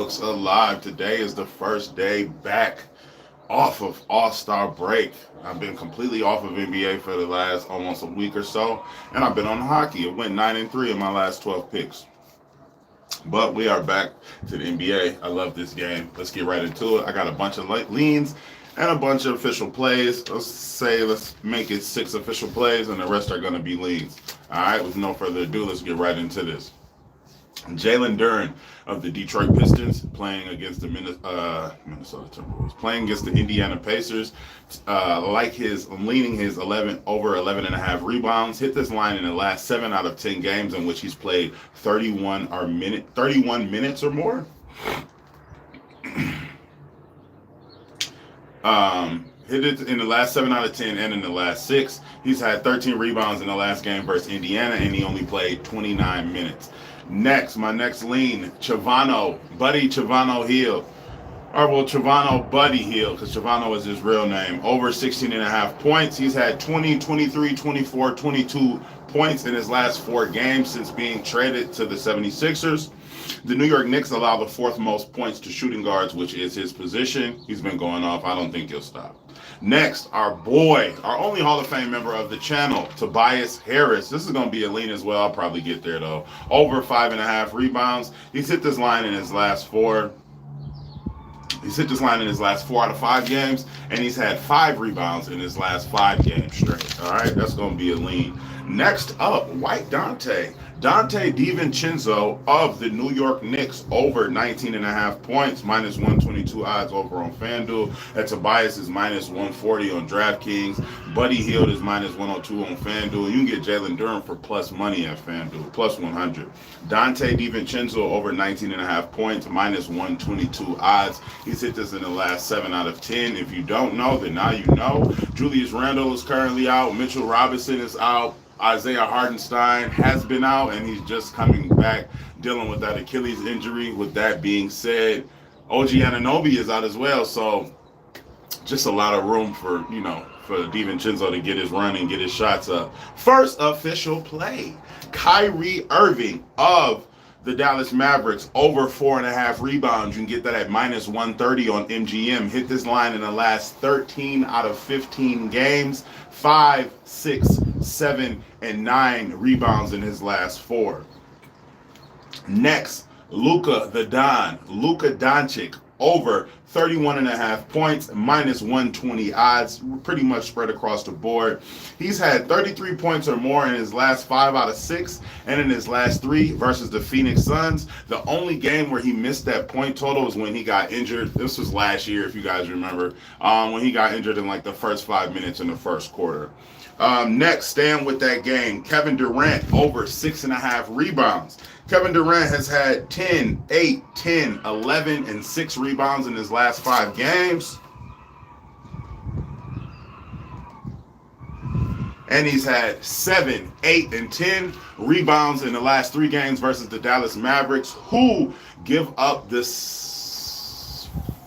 Looks alive. Today is the first day back off of All-Star break. I've been completely off of NBA for the last almost a week or so, and I've been on hockey. It went 9-3 in my last 12 picks. But we are back to the NBA. I love this game. Let's get right into it. I got a bunch of leans and a bunch of official plays. Let's make it 6 official plays, and the rest are going to be leans. All right, with no further ado, let's get right into this. Jalen Duren of the Detroit Pistons playing against the Minnesota Timberwolves, playing against the Indiana Pacers. Leaning his 11 and a half rebounds. Hit this line in the last 7 out of 10 games in which he's played 31 minutes or more. Hit it in the last 7 out of 10 and in the last 6. He's had 13 rebounds in the last game versus Indiana, and he only played 29 minutes. Next, my next lean, Buddy Chavano Hill. Chavano Buddy Hill, because Chavano is his real name. Over 16 and a half points. He's had 20, 23, 24, 22 points in his last 4 games since being traded to the 76ers. The New York Knicks allow the 4th most points to shooting guards, which is his position. He's been going off. I don't think he'll stop. Next, our only Hall of Fame member of the channel, Tobias Harris. This is going to be a lean as well. I'll probably get there, though. Over 5.5 rebounds. He's hit this line in his last 4. He's hit this line in his last 4 out of 5 games, and he's had 5 rebounds in his last 5 games straight. All right, that's going to be a lean. Next up, White Donte DiVincenzo of the New York Knicks, over 19 and a half points, minus 122 odds over on FanDuel. And Tobias is minus 140 on DraftKings. Buddy Hield is minus 102 on FanDuel. You can get Jalen Duren for plus money at FanDuel, plus 100. Donte DiVincenzo over 19 and a half points, minus 122 odds. He's hit this in the last 7 out of 10. If you don't know, then now you know. Julius Randle is currently out. Mitchell Robinson is out. Isaiah Hartenstein has been out, and he's just coming back dealing with that Achilles injury. With that being said, OG Anunoby is out as well, so just a lot of room for DiVincenzo to get his run and get his shots up. First official play, Kyrie Irving of the Dallas Mavericks, over 4.5 rebounds. You can get that at minus 130 on MGM. Hit this line in the last 13 out of 15 games. 5, 6, 7, and 9 rebounds in his last 4. Next, Luka Doncic, over 31 and a half points, minus 120 odds, pretty much spread across the board. He's had 33 points or more in his last 5 out of 6, and in his last 3 versus the Phoenix Suns. The only game where he missed that point total was when he got injured. This was last year, if you guys remember, when he got injured in like the first 5 minutes in the first quarter. Next, staying with that game, Kevin Durant, over 6.5 rebounds. Kevin Durant has had 10, 8, 10, 11, and 6 rebounds in his last 5 games. And he's had 7, 8, and 10 rebounds in the last 3 games versus the Dallas Mavericks, who give up the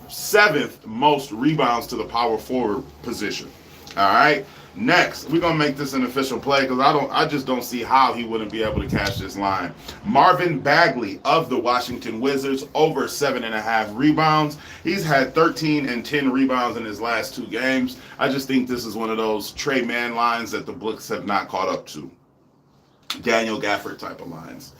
7th most rebounds to the power forward position. All right. Next, we're gonna make this an official play because I just don't see how he wouldn't be able to catch this line. Marvin Bagley of the Washington Wizards, over 7.5 rebounds. He's had 13 and 10 rebounds in his last 2 games. I just think this is one of those Trey Mann lines that the books have not caught up to. Daniel Gafford type of lines.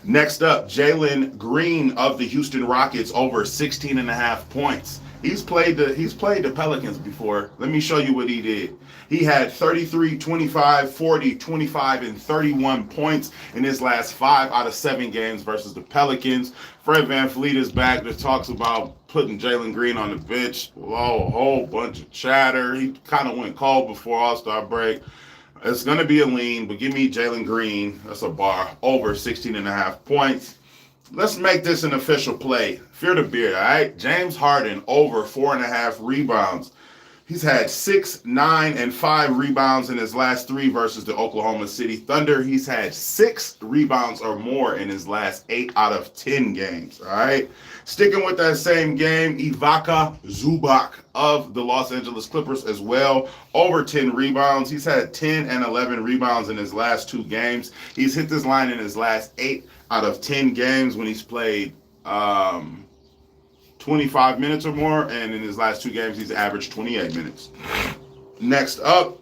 Next up, Jalen Green of the Houston Rockets, over 16 and a half points. He's played the Pelicans before. Let me show you what he did. He had 33, 25, 40, 25, and 31 points in his last 5 out of 7 games versus the Pelicans. Fred VanVleet is back. That talks about putting Jalen Green on the bench. A whole bunch of chatter. He kind of went cold before All-Star break. It's going to be a lean, but give me Jalen Green. That's a bar. Over 16 and a half points. Let's make this an official play. Fear the beer, all right? James Harden, over 4.5 rebounds. He's had 6, 9, and 5 rebounds in his last 3 versus the Oklahoma City Thunder. He's had 6 rebounds or more in his last 8 out of 10 games, all right? Sticking with that same game, Ivica Zubac of the Los Angeles Clippers as well, over 10 rebounds. He's had 10 and 11 rebounds in his last 2 games. He's hit this line in his last 8 out of 10 games when he's played 25 minutes or more, and in his last 2 games, he's averaged 28 minutes. Next up,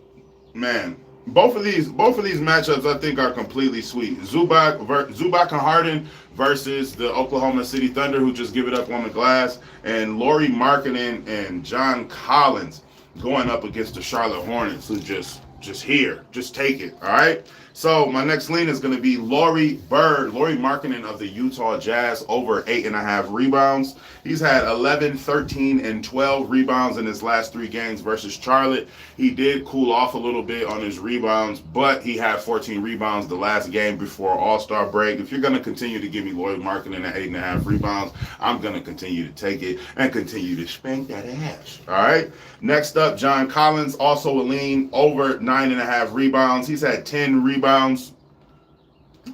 man, both of these matchups I think are completely sweet. Zubac and Harden versus the Oklahoma City Thunder, who just give it up on the glass, and Lauri Markkanen and John Collins going up against the Charlotte Hornets, who just take it. All right. So my next lean is going to be Lauri Markkanen of the Utah Jazz, over 8.5 rebounds. He's had 11, 13, and 12 rebounds in his last 3 games versus Charlotte. He did cool off a little bit on his rebounds, but he had 14 rebounds the last game before All-Star break. If you're going to continue to give me Lauri Markkanen at 8.5 rebounds, I'm going to continue to take it and continue to spank that ass. All right. Next up, John Collins, also a lean, over 9.5 rebounds. He's had 10 rebounds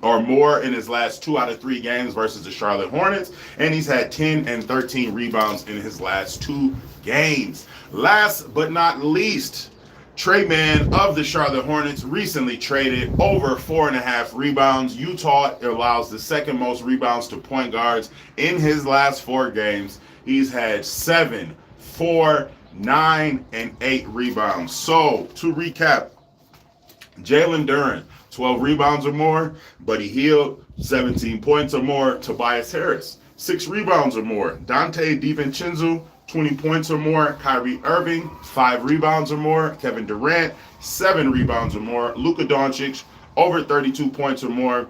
or more in his last 2 out of 3 games versus the Charlotte Hornets, and he's had 10 and 13 rebounds in his last 2 games. Last but not least, Tre Mann of the Charlotte Hornets recently traded, over 4.5 rebounds. Utah allows the second most rebounds to point guards in his last 4 games. He's had 7, 4, 9, and 8 rebounds. So, to recap, Jalen Duren, 12 rebounds or more. Buddy Hield, 17 points or more. Tobias Harris, 6 rebounds or more. Dante DiVincenzo, 20 points or more. Kyrie Irving, 5 rebounds or more. Kevin Durant, 7 rebounds or more. Luka Doncic, over 32 points or more.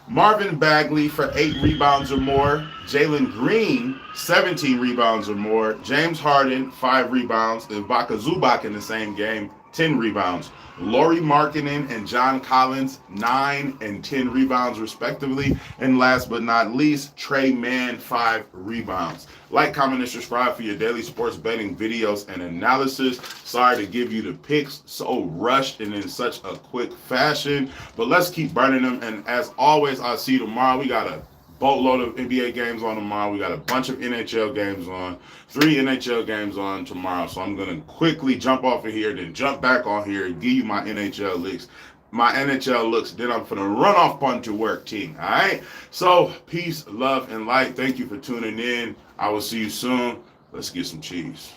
Marvin Bagley for 8 rebounds or more. Jalen Green, 17 rebounds or more. James Harden, 5 rebounds. And Ivica Zubac in the same game, 10 rebounds. Lauri Markkanen and John Collins, 9 and 10 rebounds respectively. And last but not least, Tre Mann, 5 rebounds. Like, comment, and subscribe for your daily sports betting videos and analysis. Sorry to give you the picks so rushed and in such a quick fashion, but let's keep burning them. And as always, I'll see you tomorrow. We got a boatload of NBA games on tomorrow. We got a bunch of NHL games on, 3 NHL games on tomorrow. So I'm going to quickly jump off of here, then jump back on here and give you my NHL looks. Then I'm going to run off on to work, team. All right? So peace, love, and light. Thank you for tuning in. I will see you soon. Let's get some cheese.